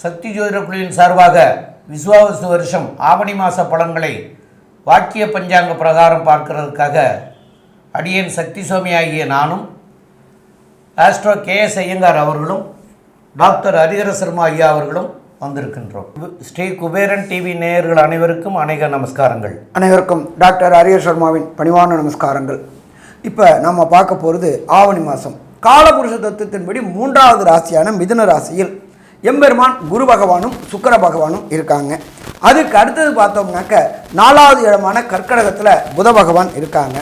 சக்தி ஜோதிட குழுவின் சார்பாக விசுவாவசு வருஷம் ஆவணி மாத பலன்களை வாக்கிய பஞ்சாங்க பிரகாரம் பார்க்கிறதுக்காக அடியேன் சக்தி சுவாமி ஆகிய நானும் ஆஸ்ட்ரோ KS ஐயங்கார் அவர்களும் டாக்டர் ஹரிஹர சர்மா ஐயா அவர்களும் வந்திருக்கின்றோம். ஸ்ரீ குபேரன் டிவி நேயர்கள் அனைவருக்கும் அநேக நமஸ்காரங்கள். அனைவருக்கும் டாக்டர் ஹரிஹர சர்மாவின் பணிவான நமஸ்காரங்கள். இப்போ நம்ம பார்க்க போகிறது ஆவணி மாதம் காலபுருஷ தத்துவத்தின்படி 3வது ராசியான மிதுன ராசியில் எம்பெருமான் குரு பகவானும் சுக்கிர பகவானும் இருக்காங்க. அதுக்கு அடுத்தது பார்த்தோம்னாக்க 4வது இடமான கர்க்கடகத்தில் புத பகவான் இருக்காங்க.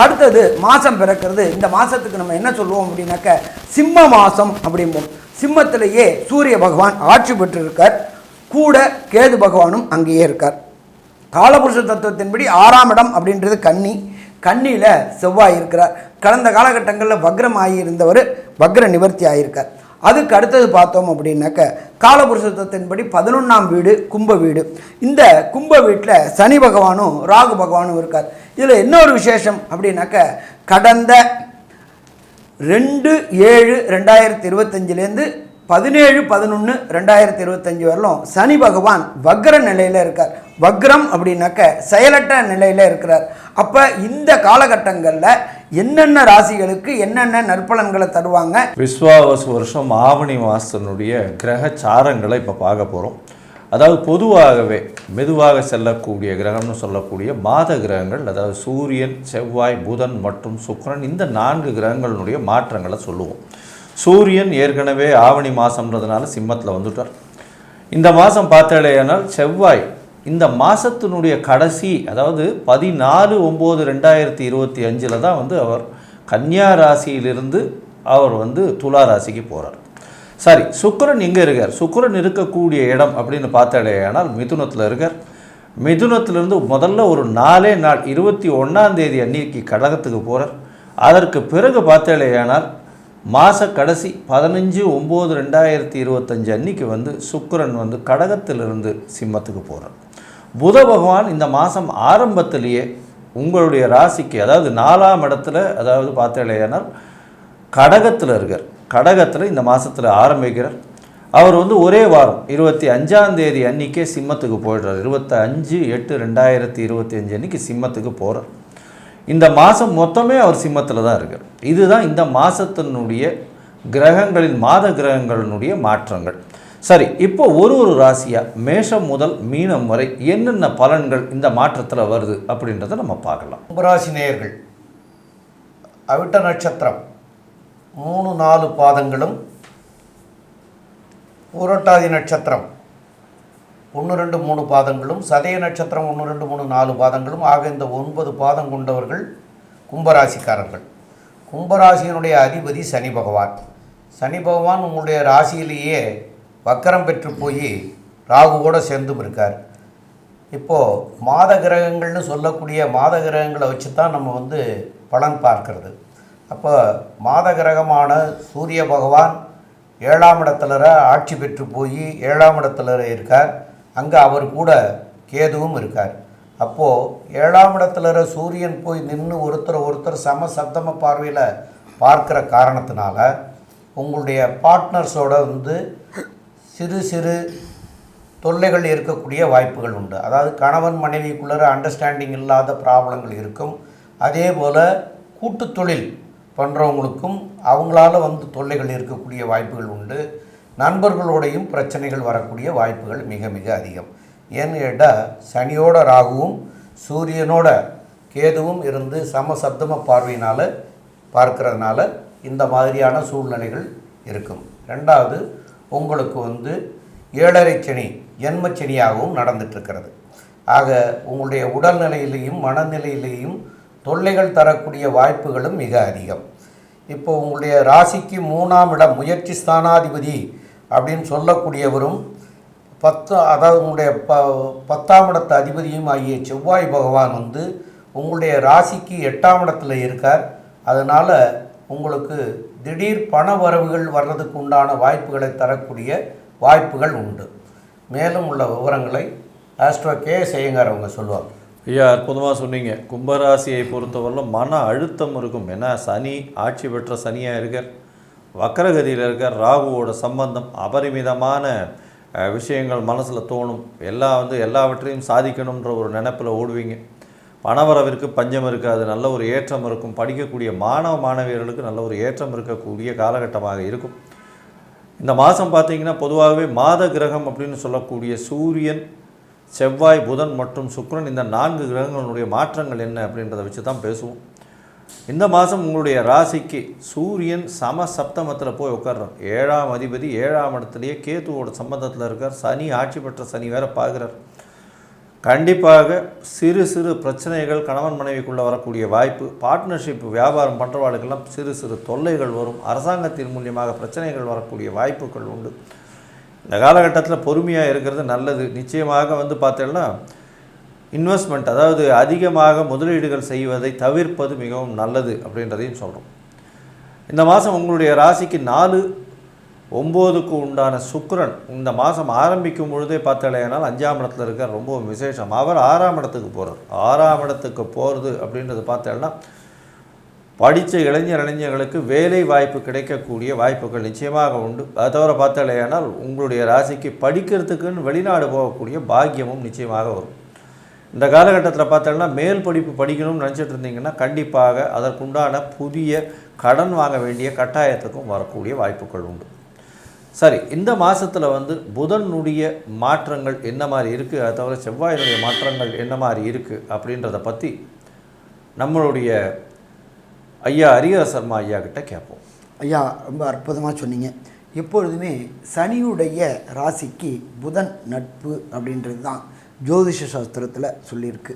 அடுத்தது மாதம் பிறக்கிறது. இந்த மாதத்துக்கு நம்ம என்ன சொல்லுவோம் அப்படின்னாக்க சிம்ம மாதம் அப்படிம்போம். சிம்மத்திலேயே சூரிய பகவான் ஆட்சி பெற்றிருக்கார், கூட கேது பகவானும் அங்கேயே இருக்கார். காலபுருஷ தத்துவத்தின்படி 6ஆம் இடம் அப்படின்றது கன்னி. கன்னியில் செவ்வாய் இருக்கிறார். கடந்த காலகட்டங்களில் வக்ரம் ஆகியிருந்தவர் வக்ர நிவர்த்தி ஆகியிருக்கார். அதுக்கு அடுத்தது பார்த்தோம் அப்படின்னாக்க காலபுருஷத்தின்படி 11ஆம் வீடு கும்ப வீடு. இந்த கும்ப வீட்டில் சனி பகவானும் ராகு பகவானும் இருக்கார். இதில் என்ன ஒரு விசேஷம் அப்படின்னாக்க கடந்த 2/7/2025 17/11/2025 வரலும் சனி பகவான் வக்ர நிலையில் இருக்கார். வக்ரம் அப்படின்னாக்க செயலற்ற நிலையில் இருக்கிறார். அப்போ இந்த காலகட்டங்களில் என்னென்ன ராசிகளுக்கு என்னென்ன நற்பலன்களை தருவாங்க? விஸ்வாவசு வருஷம் ஆவணி மாதத்தினுடைய கிரக சாரங்களை இப்போ பார்க்க போகிறோம். அதாவது பொதுவாகவே மெதுவாக செல்லக்கூடிய கிரகம்னு சொல்லக்கூடிய மாத கிரகங்கள், அதாவது சூரியன், செவ்வாய், புதன் மற்றும் சுக்கிரன், இந்த 4 கிரகங்களினுடைய மாற்றங்களை சொல்லுவோம். சூரியன் ஏற்கனவே ஆவணி மாதம்ன்றதுனால சிம்மத்தில் வந்துட்டார். இந்த மாதம் பார்த்தாலேயானால் செவ்வாய் இந்த மாதத்தினுடைய கடைசி, அதாவது 14/9/2025 தான் அவர் கன்னியா ராசியிலிருந்து அவர் துலா ராசிக்கு போகிறார். சரி, சுக்கிரன் எங்கே இருக்கார்? சுக்கிரன் இருக்கக்கூடிய இடம் அப்படின்னு பார்த்தாலேயானால் மிதுனத்தில் இருக்கார். மிதுனத்திலிருந்து முதல்ல ஒரு 4 நாள் 21ஆம் தேதி அன்னைக்கு கடகத்துக்கு போகிறார். அதற்கு பிறகு பார்த்தாலேயானால் மாத கடைசி 15/9/2025 அன்னைக்கு சுக்கிரன் கடகத்திலிருந்து சிம்மத்துக்கு போகிறார். புத பகவான் இந்த மாதம் ஆரம்பத்திலேயே உங்களுடைய ராசிக்கு, அதாவது 4ஆம் இடத்துல, அதாவது பார்த்தாலேயானால் கடகத்தில் இருக்கார். கடகத்தில் இந்த மாதத்தில் ஆரம்பிக்கிறார். அவர் ஒரே வாரம் 25ஆம் தேதி அன்றைக்கே சிம்மத்துக்கு போயிடுறார். 25/8/2025 அன்றைக்கி சிம்மத்துக்கு போகிறார். இந்த மாதம் மொத்தமே அவர் சிம்மத்தில் தான் இருக்கார். இதுதான் இந்த மாதத்தினுடைய கிரகங்களின் மாத கிரகங்களினுடைய மாற்றங்கள். சரி, இப்போ ஒரு ராசியாக மேஷம் முதல் மீனம் வரை என்னென்ன பலன்கள் இந்த மாற்றத்தில் வருது அப்படின்றத நம்ம பார்க்கலாம். கும்பராசி நேயர்கள், அவிட்ட நட்சத்திரம் 3-4 பாதங்களும், பூரட்டாதி நட்சத்திரம் 1-2-3 பாதங்களும், சதய நட்சத்திரம் 1-2-3-4 பாதங்களும் ஆக இந்த 9 பாதம் கொண்டவர்கள் கும்பராசிக்காரர்கள். கும்பராசியினுடைய அதிபதி சனி பகவான். சனி பகவான் உங்களுடைய ராசியிலேயே வக்கரம் பெற்று போய் ராகுவோடு சேர்ந்தும் இருக்கார். இப்போது மாத கிரகங்கள்னு சொல்லக்கூடிய மாத கிரகங்களை வச்சு தான் நம்ம பலன் பார்க்கறது. அப்போ மாத கிரகமான சூரிய பகவான் 7ஆம் இடத்துல ஆட்சி பெற்று போய் 7ஆம் இடத்துல இருக்கார். அங்கே அவர் கூட கேதுவும் இருக்கார். அப்போது 7ஆம் இடத்துல சூரியன் போய் நின்று ஒருத்தர் சம சப்தம பார்வையில் பார்க்குற காரணத்தினால உங்களுடைய பார்ட்னர்ஸோட சிறு சிறு தொல்லைகள் இருக்கக்கூடிய வாய்ப்புகள் உண்டு. அதாவது கணவன் மனைவிக்குள்ளே அண்டர்ஸ்டாண்டிங் இல்லாத ப்ராப்ளங்கள் இருக்கும். அதே போல் கூட்டு தொழில் பண்ணுறவங்களுக்கும் அவங்களால தொல்லைகள் இருக்கக்கூடிய வாய்ப்புகள் உண்டு. நண்பர்களோடையும் பிரச்சனைகள் வரக்கூடிய வாய்ப்புகள் மிக மிக அதிகம். ஏன்னு கேட்டால் சனியோட ராகுவும் சூரியனோட கேதுவும் இருந்து சமசப்தம பார்வையினால் பார்க்கறதுனால இந்த மாதிரியான சூழ்நிலைகள் இருக்கும். ரெண்டாவது, உங்களுக்கு 7.5 சனி ஜென்மச்சனியாகவும் நடந்துட்டுருக்கிறது. ஆக உங்களுடைய உடல்நிலையிலையும் மனநிலையிலையும் தொல்லைகள் தரக்கூடிய வாய்ப்புகளும் மிக அதிகம். இப்போ உங்களுடைய ராசிக்கு 3ஆம் இடம் முயற்சி ஸ்தானாதிபதி அப்படின்னு சொல்லக்கூடியவரும் அதாவது உங்களுடைய 10ஆம் இடத்து அதிபதியும் ஆகிய செவ்வாய் பகவான் உங்களுடைய ராசிக்கு 8ஆம் இடத்துல இருக்கார். அதனால் உங்களுக்கு திடீர் பண வரவுகள் வர்றதுக்கு உண்டான வாய்ப்புகளை தரக்கூடிய வாய்ப்புகள் உண்டு. மேலும் உள்ள விவரங்களை ஆஸ்ட்ரோ KS ஐயங்கார் அவங்க சொல்லுவாங்க. ஐயா, அற்புதமாக சொன்னீங்க. கும்பராசியை பொறுத்தவரையிலும் மன அழுத்தம் இருக்கும். ஏன்னா சனி ஆட்சி பெற்ற சனியாக இருக்கார், வக்கரகதியில் இருக்கார், ராகுவோட சம்பந்தம், அபரிமிதமான விஷயங்கள் மனசில் தோணும். எல்லாவற்றையும் சாதிக்கணுன்ற ஒரு நினைப்பில் ஓடுவீங்க. பணவரவிற்கு பஞ்சம் இருக்காது, நல்ல ஒரு ஏற்றம் இருக்கும். படிக்கக்கூடிய மாணவியர்களுக்கு நல்ல ஒரு ஏற்றம் இருக்கக்கூடிய காலகட்டமாக இருக்கும். இந்த மாதம் பார்த்திங்கன்னா பொதுவாகவே மாத கிரகம் அப்படின்னு சொல்லக்கூடிய சூரியன், செவ்வாய், புதன் மற்றும் சுக்கிரன், இந்த 4 கிரகங்களுடைய மாற்றங்கள் என்ன அப்படின்றத வச்சு தான் பேசுவோம். இந்த மாதம் உங்களுடைய ராசிக்கு சூரியன் சம சப்தமத்தில் போய் உட்கார்றார். 7ஆம் அதிபதி 7ஆம் இடத்துலையே கேதுவோட சம்பந்தத்தில் இருக்கார். சனி ஆட்சி பெற்ற சனி வேற பார்க்குறார். கண்டிப்பாக சிறு சிறு பிரச்சனைகள் கணவன் மனைவிக்குள்ளே வரக்கூடிய வாய்ப்பு, பார்ட்னர்ஷிப் வியாபாரம் பண்ணுறவாளுக்கெல்லாம் சிறு சிறு தொல்லைகள் வரும். அரசாங்கத்தின் மூலியமாக பிரச்சனைகள் வரக்கூடிய வாய்ப்புகள் உண்டு. இந்த காலகட்டத்தில் பொறுமையாக இருக்கிறது நல்லது. நிச்சயமாக பார்த்தீங்கன்னா இன்வெஸ்ட்மெண்ட், அதாவது அதிகமாக முதலீடுகள் செய்வதை தவிர்ப்பது மிகவும் நல்லது அப்படின்றதையும் சொல்கிறோம். இந்த மாதம் உங்களுடைய ராசிக்கு 4, 9க்கு உண்டான சுக்கிரன் இந்த மாதம் ஆரம்பிக்கும் பொழுதே பார்த்தாலேனால் 5ஆம் இடத்துல இருக்கார். ரொம்ப விசேஷம். அவர் 6ஆம் இடத்துக்கு போகிறார். 6ஆம் இடத்துக்கு போகிறது அப்படின்றது பார்த்தேன்னா படித்த இளைஞர்களுக்கு வேலை வாய்ப்பு கிடைக்கக்கூடிய வாய்ப்புகள் நிச்சயமாக உண்டு. அது தவிர பார்த்தாலேயானால் உங்களுடைய ராசிக்கு படிக்கிறதுக்குன்னு வெளிநாடு போகக்கூடிய பாக்கியமும் நிச்சயமாக வரும். இந்த காலகட்டத்தில் பார்த்தோம்னா மேல் படிப்பு படிக்கணும்னு நினச்சிட்டு இருந்தீங்கன்னா கண்டிப்பாக அதற்குண்டான புதிய கடன் வாங்க வேண்டிய கட்டாயத்துக்கும் வரக்கூடிய வாய்ப்புகள் உண்டு. சரி, இந்த மாதத்தில் புதனுடைய மாற்றங்கள் என்ன மாதிரி இருக்குது, அது தவிர செவ்வாயினுடைய மாற்றங்கள் என்ன மாதிரி இருக்குது அப்படின்றத பற்றி நம்மளுடைய ஐயா ஹரிஹர சர்மா ஐயா கிட்ட கேட்போம். ஐயா, ரொம்ப அற்புதமாக சொன்னீங்க. எப்பொழுதுமே சனியுடைய ராசிக்கு புதன் நட்பு அப்படின்றது தான் ஜோதிஷ சாஸ்திரத்தில் சொல்லியிருக்கு.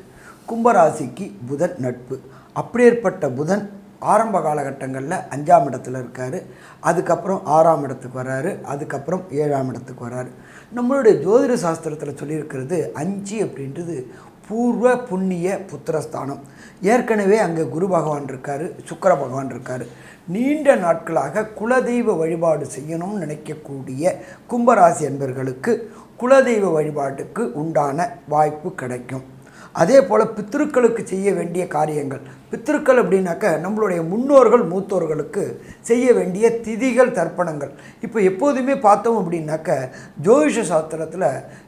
கும்பராசிக்கு புதன் நட்பு. அப்படியேற்பட்ட புதன் ஆரம்ப காலகட்டங்களில் 5ஆம் இடத்துல இருக்கார். அதுக்கப்புறம் 6ஆம் இடத்துக்கு வர்றாரு. அதுக்கப்புறம் 7ஆம் இடத்துக்கு வர்றாரு. நம்மளுடைய ஜோதிட சாஸ்திரத்தில் சொல்லியிருக்கிறது 5 அப்படின்றது பூர்வ புண்ணிய புத்திரஸ்தானம். ஏற்கனவே அங்கே குரு பகவான் இருக்கார், சுக்கிர பகவான் இருக்கார். நீண்ட நாட்களாக குலதெய்வ வழிபாடு செய்யணும்னு நினைக்கக்கூடிய கும்பராசி என்பர்களுக்கு குலதெய்வ வழிபாட்டுக்கு உண்டான வாய்ப்பு கிடைக்கும். அதே போல் பித்திருக்களுக்கு செய்ய வேண்டிய காரியங்கள், பித்திருக்கள் அப்படின்னாக்க நம்மளுடைய முன்னோர்கள் மூத்தோர்களுக்கு செய்ய வேண்டிய திதிகள் தர்ப்பணங்கள். இப்போ எப்போதுமே பார்த்தோம் அப்படின்னாக்க ஜோதிஷ சாஸ்திரத்தில்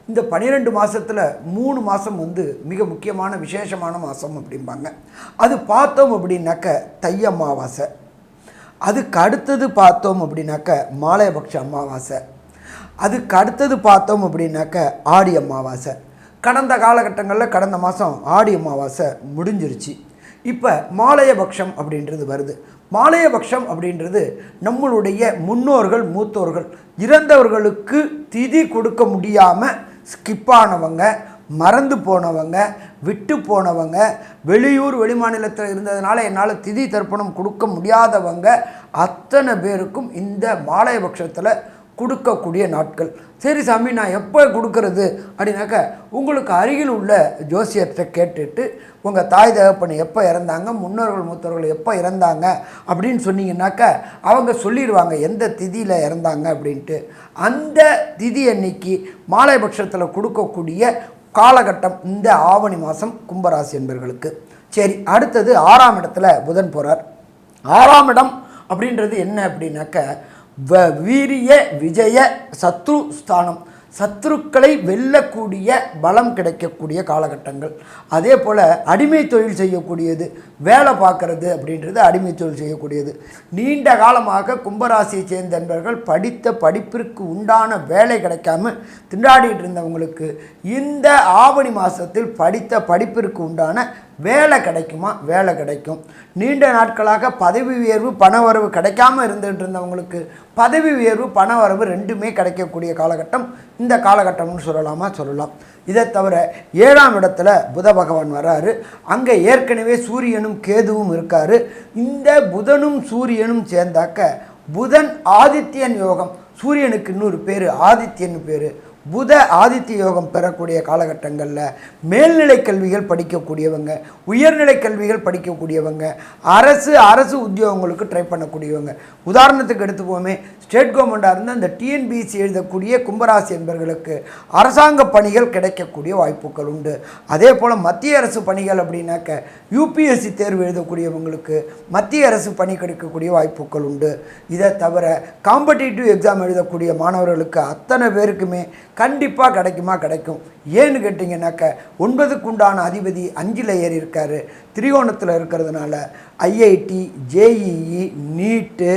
இந்த 12 மாதத்தில் 3 மாதம் மிக முக்கியமான விசேஷமான மாதம் அப்படிம்பாங்க. அது பார்த்தோம் அப்படின்னாக்க தை அமாவாசை, அதுக்கு அடுத்தது பார்த்தோம் அப்படின்னாக்க மாலையபக்ஷ அமாவாசை, அதுக்கு அடுத்தது பார்த்தோம் அப்படின்னாக்க ஆடி அமாவாசை. கடந்த காலகட்டங்களில் கடந்த மாதம் ஆடி அமாவாசை முடிஞ்சிருச்சு. இப்போ மாலையபக்ஷம் அப்படின்றது வருது. மாலையபக்ஷம் அப்படின்றது நம்மளுடைய முன்னோர்கள் மூத்தோர்கள் இறந்தவர்களுக்கு திதி கொடுக்க முடியாமல் ஸ்கிப்பானவங்க, மறந்து போனவங்க, விட்டு போனவங்க, வெளியூர் வெளிமாநிலத்தில் இருந்ததுனால என்னால் திதி தர்ப்பணம் கொடுக்க முடியாதவங்க அத்தனை பேருக்கும் இந்த மாலையபக்ஷத்தில் கொடுக்கக்கூடிய நாட்கள். சரி சாமி, நான் எப்போ கொடுக்கறது அப்படின்னாக்க உங்களுக்கு அருகில் உள்ள ஜோசியத்தை கேட்டுட்டு உங்கள் தாய் தகப்பன் எப்போ இறந்தாங்க, முன்னோர்கள் மூத்தவர்கள் எப்போ இறந்தாங்க அப்படின்னு சொன்னீங்கன்னாக்க அவங்க சொல்லிடுவாங்க எந்த திதியில் இறந்தாங்க அப்படின்ட்டு. அந்த திதி அன்னைக்கு மாலைபட்சத்தில் கொடுக்கக்கூடிய காலகட்டம் இந்த ஆவணி மாதம் கும்பராசி என்பவர்களுக்கு. சரி, அடுத்தது 6ஆம் இடத்துல புதன் போகிறார். 6ஆம் இடம் அப்படின்றது என்ன அப்படின்னாக்க வீரிய விஜய சத்ரு ஸ்தானம். சத்ருக்களை வெல்லக்கூடிய பலம் கிடைக்கக்கூடிய காலகட்டங்கள். அதே போல் அடிமை தொழில் செய்யக்கூடியது, வேலை பார்க்குறது அப்படின்றது அடிமை தொழில் செய்யக்கூடியது. நீண்ட காலமாக கும்பராசியை சேர்ந்த நண்பர்கள் படித்த படிப்பிற்கு உண்டான வேலை கிடைக்காம திண்டாடிட்டு இருந்தவங்களுக்கு இந்த ஆவணி மாதத்தில் படித்த படிப்பிற்கு உண்டான வேலை கிடைக்குமா? வேலை கிடைக்கும். நீண்ட நாட்களாக பதவி உயர்வு பணவரவு கிடைக்காமல் இருந்துகிட்டு இருந்தவங்களுக்கு பதவி உயர்வு பணவரவு ரெண்டுமே கிடைக்கக்கூடிய காலகட்டம் இந்த காலகட்டம்னு சொல்லலாம். இதை தவிர 7ஆம் இடத்துல புத பகவான் வர்றாரு. அங்கே ஏற்கனவே சூரியனும் கேதுவும் இருக்கார். இந்த புதனும் சூரியனும் சேர்ந்தாக்க புதன் ஆதித்யன் யோகம். சூரியனுக்கு இன்னொரு பேர் ஆதித்யன் பேர். புத ஆதித்ய யோகம் பெறக்கூடிய காலகட்டங்களில் மேல்நிலை கல்விகள் படிக்கக்கூடியவங்க, உயர்நிலை கல்விகள் படிக்கக்கூடியவங்க, அரசு உத்தியோகங்களுக்கு ட்ரை பண்ணக்கூடியவங்க. உதாரணத்துக்கு எடுத்துப்போமே, ஸ்டேட் கவர்மெண்ட்டாக இருந்தால் இந்த டிஎன்பிஎஸ்சி எழுதக்கூடிய கும்பராசி என்பவர்களுக்கு அரசாங்க பணிகள் கிடைக்கக்கூடிய வாய்ப்புகள் உண்டு. அதே போல் மத்திய அரசு பணிகள் அப்படின்னாக்க யூபிஎஸ்சி தேர்வு எழுதக்கூடியவங்களுக்கு மத்திய அரசு பணி கிடைக்கக்கூடிய வாய்ப்புகள் உண்டு. இதை தவிர காம்படிட்டிவ் எக்ஸாம் எழுதக்கூடிய மாணவர்களுக்கு அத்தனை பேருக்குமே கண்டிப்பாக கிடைக்கும். ஏன்னு கேட்டிங்கன்னாக்க 9க்கு உண்டான அதிபதி 5ல் ஏறி இருக்கார், திரிகோணத்தில் இருக்கிறதுனால ஐஐடி, ஜேஇஇ, நீட்டு,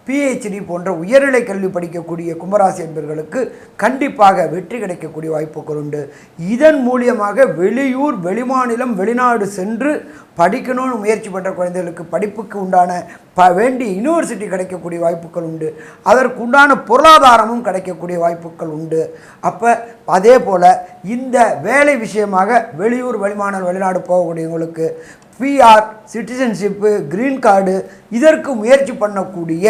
பிஹெச்டி போன்ற உயர்நிலை கல்வி படிக்கக்கூடிய கும்பராசி என்பவர்களுக்கு கண்டிப்பாக வெற்றி கிடைக்கக்கூடிய வாய்ப்புகள் உண்டு. இதன் மூலியமாக வெளியூர், வெளிமாநிலம், வெளிநாடு சென்று படிக்கணும்னு முயற்சி பண்ணுற குழந்தைகளுக்கு படிப்புக்கு உண்டான வேண்டிய யூனிவர்சிட்டி கிடைக்கக்கூடிய வாய்ப்புகள் உண்டு. அதற்கு உண்டான பொருளாதாரமும் கிடைக்கக்கூடிய வாய்ப்புகள் உண்டு. அப்போ அதே போல் இந்த வேலை விஷயமாக வெளியூர், வெளிமாநிலம், வெளிநாடு போகக்கூடியவங்களுக்கு பிஆர், சிட்டிசன்ஷிப்பு, க்ரீன் கார்டு இதற்கு முயற்சி பண்ணக்கூடிய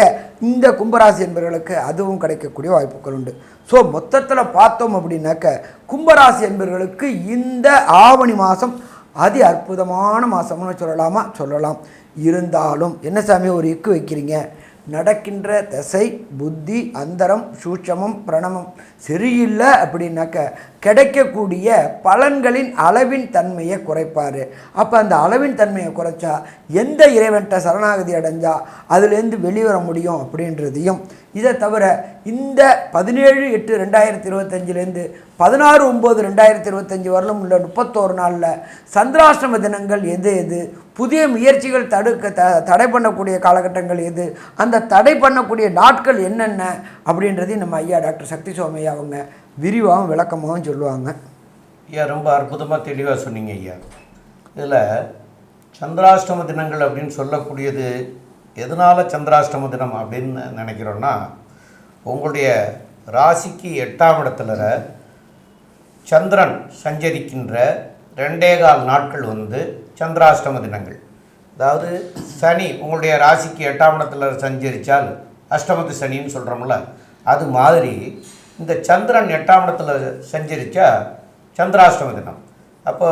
இந்த கும்பராசி என்பவர்களுக்கு அதுவும் கிடைக்கக்கூடிய வாய்ப்புகள் உண்டு. ஸோ மொத்தத்தில் பார்த்தோம் அப்படின்னாக்க கும்பராசி என்பவர்களுக்கு இந்த ஆவணி மாதம் அதி அற்புதமான மாதம்னு சொல்லலாம். இருந்தாலும் என்ன சாமி ஒரு இக்கு வைக்கிறீங்க, நடக்கின்ற தசை, புத்தி, அந்தரம், சூட்சமம், பிரணமம் சரியில்லை அப்படின்னாக்க கிடைக்கக்கூடிய பலன்களின் அளவின் தன்மையை குறைப்பார். அப்போ அந்த அளவின் தன்மையை குறைச்சா எந்த இறைவன்கிட்ட சரணாகதி அடைஞ்சா அதுலேருந்து வெளிவர முடியும் அப்படின்றதையும், இதை தவிர இந்த 17/8/2025 16/9/2025 வரலும் உள்ள 31 நாளில் சந்திராஷ்டம தினங்கள் எது, புதிய முயற்சிகள் தடை பண்ணக்கூடிய காலகட்டங்கள் எது, அந்த தடை பண்ணக்கூடிய நாட்கள் என்னென்ன அப்படின்றதையும் நம்ம ஐயா டாக்டர் சக்தி சோமையா அவங்க விரிவாகவும் விளக்கமாகவும் சொல்லுவாங்க. ஐயா ரொம்ப அற்புதமாக தெளிவாக சொன்னீங்க ஐயா. இதில் சந்திராஷ்டம தினங்கள் அப்படின்னு சொல்லக்கூடியது எதனால் சந்திராஷ்டம தினம் அப்படின்னு நினைக்கிறோன்னா, உங்களுடைய ராசிக்கு 8ஆம் இடத்துல சந்திரன் சஞ்சரிக்கின்ற 2.25 நாட்கள் சந்திராஷ்டம தினங்கள். அதாவது சனி உங்களுடைய ராசிக்கு 8ஆம் இடத்துல சஞ்சரித்தால் அஷ்டமத்து சனின்னு சொல்கிறோம்ல, அது மாதிரி இந்த சந்திரன் 8ஆம் இடத்துல சஞ்சரித்தா சந்திராஷ்டம தினம். அப்போ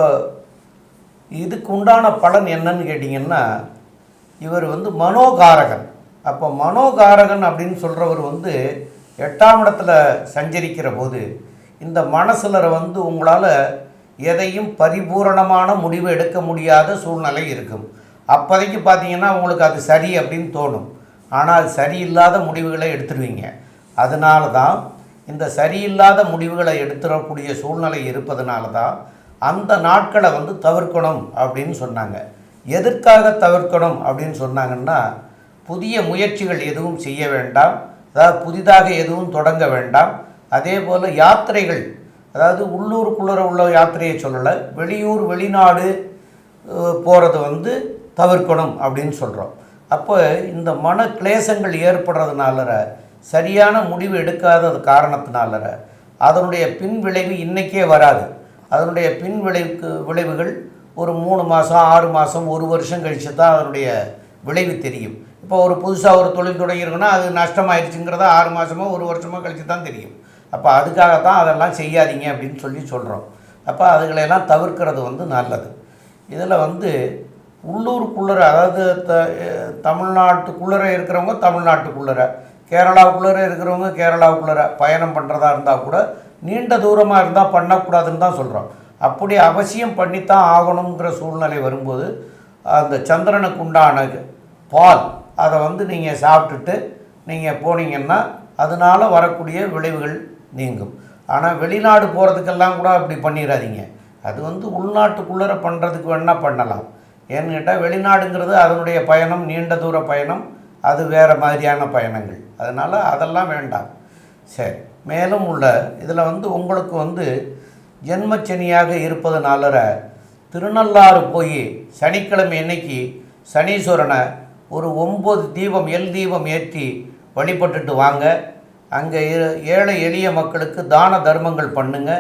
இதுக்கு உண்டான பலன் என்னன்னு கேட்டிங்கன்னா, இவர் மனோகாரகன். அப்போ மனோகாரகன் அப்படின்னு சொல்கிறவர் 8ஆம் இடத்துல சஞ்சரிக்கிற போது இந்த மனசில் உங்களால் எதையும் பரிபூரணமான முடிவு எடுக்க முடியாத சூழ்நிலை இருக்கும். அப்போதைக்கு பார்த்தீங்கன்னா உங்களுக்கு அது சரி அப்படின்னு தோணும், ஆனால் சரியில்லாத முடிவுகளை எடுத்துருவீங்க. அதனால தான் இந்த சரியில்லாத முடிவுகளை எடுத்துடக்கூடிய சூழ்நிலை இருப்பதனால தான் அந்த நாட்களை தவிர்க்கணும் அப்படின்னு சொன்னாங்க. எதற்காக தவிர்க்கணும் அப்படின்னு சொன்னாங்கன்னா, புதிய முயற்சிகள் எதுவும் செய்ய வேண்டாம், அதாவது புதிதாக எதுவும் தொடங்க வேண்டாம். அதே போல் யாத்திரைகள், அதாவது உள்ளூருக்குள்ளே உள்ள யாத்திரையை சொல்லலை, வெளியூர் வெளிநாடு போகிறது தவிர்க்கணும் அப்படின்னு சொல்கிறோம். அப்போ இந்த மன கிளேசங்கள் ஏற்படுறதுனால, சரியான முடிவு எடுக்காத காரணத்தினால அதனுடைய பின் விளைவு இன்றைக்கே வராது. அதனுடைய பின் விளைவுகள் ஒரு 3 மாதம் 6 மாதம் 1 வருஷம் கழித்து தான் அதனுடைய விளைவு தெரியும். இப்போ ஒரு புதுசாக ஒரு தொழில் தொடங்கியிருக்குன்னா அது நஷ்டமாயிடுச்சுங்கிறத 6 மாதமோ 1 வருஷமோ கழித்து தான் தெரியும். அப்போ அதுக்காகத்தான் அதெல்லாம் செய்யாதீங்க அப்படின்னு சொல்கிறோம். அப்போ அதுகளெல்லாம் தவிர்க்கிறது நல்லது. இதில் உள்ளூருக்குள்ளே, அதாவது தமிழ்நாட்டுக்குள்ளே இருக்கிறவங்க தமிழ்நாட்டுக்குள்ளே, கேரளாவுக்குள்ளே இருக்கிறவங்க கேரளாவுக்குள்ளே பயணம் பண்ணுறதா இருந்தால் கூட நீண்ட தூரமாக இருந்தால் பண்ணக்கூடாதுன்னு தான் சொல்கிறோம். அப்படி அவசியம் பண்ணித்தான் ஆகணுங்கிற சூழ்நிலை வரும்போது அந்த சந்திரனுக்கு உண்டான பால் அதை நீங்கள் சாப்பிட்டுட்டு நீங்கள் போனீங்கன்னா அதனால் வரக்கூடிய விளைவுகள் நீங்கும். ஆனால் வெளிநாடு போகிறதுக்கெல்லாம் கூட அப்படி பண்ணிடாதீங்க. அது உள்நாட்டுக்குள்ளே பண்ணுறதுக்கு வேணால் பண்ணலாம். ஏன்னு கேட்டால் வெளிநாடுங்கிறது அதனுடைய பயணம், நீண்ட தூர பயணம், அது வேறு மாதிரியான பயணங்கள். அதனால் அதெல்லாம் வேண்டாம். சரி, மேலும் உள்ள இதில் உங்களுக்கு ஜென்மச்சனியாக இருப்பதனால திருநள்ளாறு போய் சனிக்கிழமை அன்னைக்கு சனீஸ்வரனை ஒரு 9 தீபம் எல் தீபம் ஏற்றி வழிபட்டுட்டு வாங்க. அங்கே ஏழை எளிய மக்களுக்கு தான தர்மங்கள் பண்ணுங்க.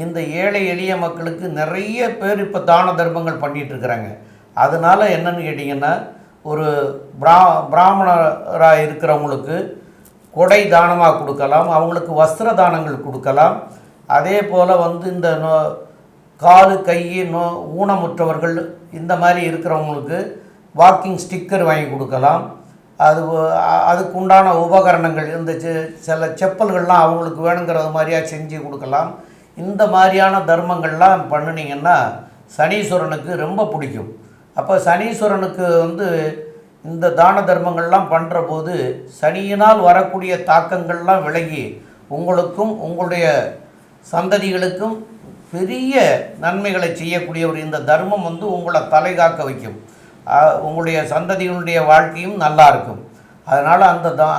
இந்த ஏழை எளிய மக்களுக்கு நிறைய பேர் இப்போ தான தர்மங்கள் பண்ணிகிட்ருக்குறாங்க. அதனால் என்னன்னு கேட்டிங்கன்னா, ஒரு பிராமணராக இருக்கிறவங்களுக்கு கொடை தானமாக கொடுக்கலாம், அவங்களுக்கு வஸ்திர தானங்கள் கொடுக்கலாம். அதே போல் வந்து இந்த காலு கை ஊனமுற்றவர்கள் இந்த மாதிரி இருக்கிறவங்களுக்கு வாக்கிங் ஸ்டிக்கர் வாங்கி கொடுக்கலாம். அதுக்குண்டான உபகரணங்கள் இந்த சில செப்பல்கள்லாம் அவங்களுக்கு வேணுங்கிறது மாதிரியாக செஞ்சு கொடுக்கலாம். இந்த மாதிரியான தர்மங்கள்லாம் பண்ணினீங்கன்னா சனீஸ்வரனுக்கு ரொம்ப பிடிக்கும். அப்போ சனீஸ்வரனுக்கு வந்து இந்த தான தர்மங்கள்லாம் பண்ணுற போது சனியினால் வரக்கூடிய தாக்கங்கள்லாம் விலகி உங்களுக்கும் உங்களுடைய சந்ததிகளுக்கும் பெரிய நன்மைகளை செய்யக்கூடிய ஒரு இந்த தர்மம் வந்து உங்களை தலை காக்க வைக்கும். உங்களுடைய சந்ததிகளுடைய வாழ்க்கையும் நல்லா இருக்கும். அதனால்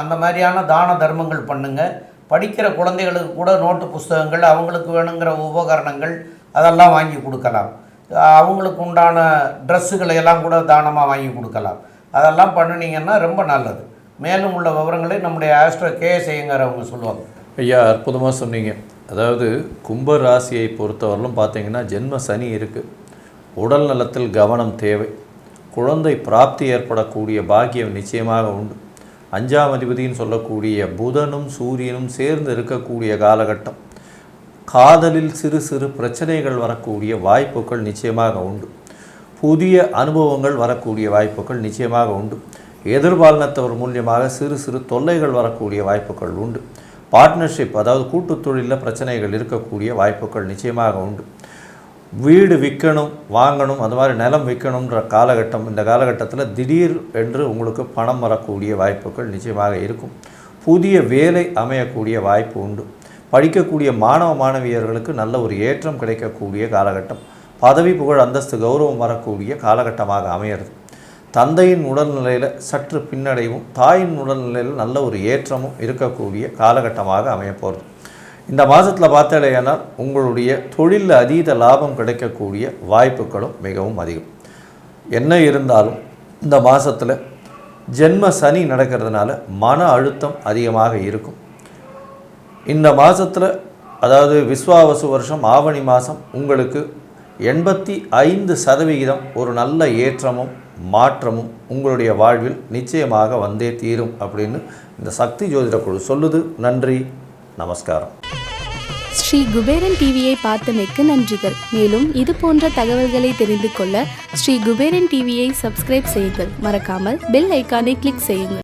அந்த மாதிரியான தான தர்மங்கள் பண்ணுங்கள். படிக்கிற குழந்தைகளுக்கு கூட நோட்டு புஸ்தகங்கள், அவங்களுக்கு வேணுங்கிற உபகரணங்கள் அதெல்லாம் வாங்கி கொடுக்கலாம். அவங்களுக்கு உண்டான ட்ரெஸ்ஸுகளை எல்லாம் கூட தானமாக வாங்கி கொடுக்கலாம். அதெல்லாம் பண்ணினீங்கன்னா ரொம்ப நல்லது. மேலும் உள்ள விவரங்களை நம்முடைய ஆஸ்ட்ரோ கேஎஸ் ஐயங்கார் அவங்க சொல்லுவாங்க. ஐயா, அற்புதமாக சொன்னீங்க. அதாவது கும்ப ராசியை பொறுத்தவரையிலும் பார்த்தீங்கன்னா ஜென்ம சனி இருக்குது. உடல் நலத்தில் கவனம் தேவை. குழந்தை பிராப்தி ஏற்படக்கூடிய பாக்கியம் நிச்சயமாக உண்டு. 5ஆம் அதிபதின்னு சொல்லக்கூடிய புதனும் சூரியனும் சேர்ந்து இருக்கக்கூடிய காலகட்டம். காதலில் சிறு சிறு பிரச்சனைகள் வரக்கூடிய வாய்ப்புகள் நிச்சயமாக உண்டு. புதிய அனுபவங்கள் வரக்கூடிய வாய்ப்புகள் நிச்சயமாக உண்டு. எதிர்பாலினத்தவர் மூலியமாக சிறு சிறு தொல்லைகள் வரக்கூடிய வாய்ப்புகள் உண்டு. பார்ட்னர்ஷிப், அதாவது கூட்டு தொழிலில் பிரச்சனைகள் இருக்கக்கூடிய வாய்ப்புகள் நிச்சயமாக உண்டு. வீடு விற்கணும், வாங்கணும், அது மாதிரி நிலம் விற்கணுன்ற காலகட்டம். இந்த காலகட்டத்தில் திடீர் என்று உங்களுக்கு பணம் வரக்கூடிய வாய்ப்புகள் நிச்சயமாக இருக்கும். புதிய வேலை அமையக்கூடிய வாய்ப்பு உண்டு. படிக்கக்கூடிய மாணவ மாணவியர்களுக்கு நல்ல ஒரு ஏற்றம் கிடைக்கக்கூடிய காலகட்டம். பதவி புகழ் அந்தஸ்து கௌரவம் வரக்கூடிய காலகட்டமாக அமையிறது. தந்தையின் உடல்நிலையில் சற்று பின்னடைவும் தாயின் உடல்நிலையில் நல்ல ஒரு ஏற்றமும் இருக்கக்கூடிய காலகட்டமாக அமையப்போகிறது. இந்த மாதத்தில் பார்த்தாலேயானால் உங்களுடைய தொழிலில் அதீத லாபம் கிடைக்கக்கூடிய வாய்ப்புகளும் மிகவும் அதிகம். என்ன இருந்தாலும் இந்த மாதத்தில் ஜென்ம சனி நடக்கிறதுனால மன அழுத்தம் அதிகமாக இருக்கும். இந்த மாதத்தில், அதாவது விஸ்வாவசு வருஷம் ஆவணி மாதம், உங்களுக்கு 85% ஒரு நல்ல ஏற்றமும் மாற்றமும் உங்களுடைய வாழ்வில் நிச்சயமாக வந்தே தீரும் அப்படின்னு இந்த சக்தி ஜோதிட குழு சொல்லுது. நன்றி, நமஸ்காரம். ஸ்ரீ குபேரன் டிவியை பார்த்தமைக்கு நன்றிகள். மேலும் இது போன்ற தகவல்களை தெரிந்து கொள்ள ஸ்ரீ குபேரன் டிவியை சப்ஸ்கிரைப் செய்யுங்கள். மறக்காமல் பெல் ஐக்கானை கிளிக் செய்யுங்கள்.